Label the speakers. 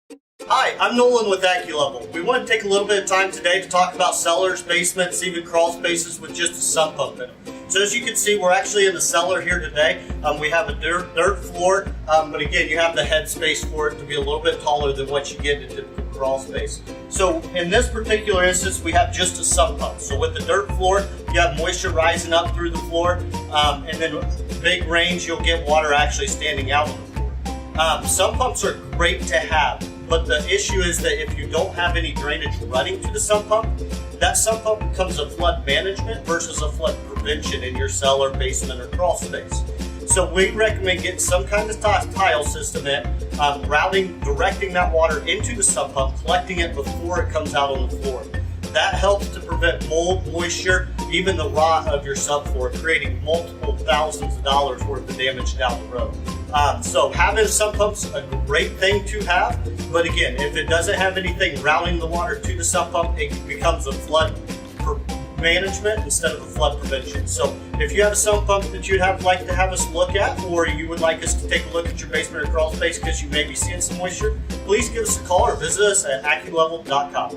Speaker 1: Hi, I'm Nolan with AccuLevel. We want to take a little bit of time today to talk about cellars, basements, even crawl spaces with just a sump pump in them. So as you can see, we're actually in the cellar here today. We have a dirt floor, but again, you have the head space for it to be a little bit taller than what you get in a typical crawl space. So in this particular instance, we have just a sump pump. So with the dirt floor, you have moisture rising up through the floor, and then big rains, you'll get water actually standing out on the floor. Sump pumps are great to have. But the issue is that if you don't have any drainage running to the sump pump, that sump pump becomes a flood management versus a flood prevention in your cellar, basement, or crawl space. So we recommend getting some kind of tile system in, directing that water into the sump pump, collecting it before it comes out on the floor. That helps to prevent mold, moisture, even the rot of your subfloor, creating multiple thousands of dollars worth of damage down the road. So having a sump pump's a great thing to have, but again, if it doesn't have anything routing the water to the sump pump, it becomes a flood management instead of a flood prevention. So if you have a sump pump that you'd like to have us look at, or you would like us to take a look at your basement or crawl space because you may be seeing some moisture, please give us a call or visit us at AccuLevel.com.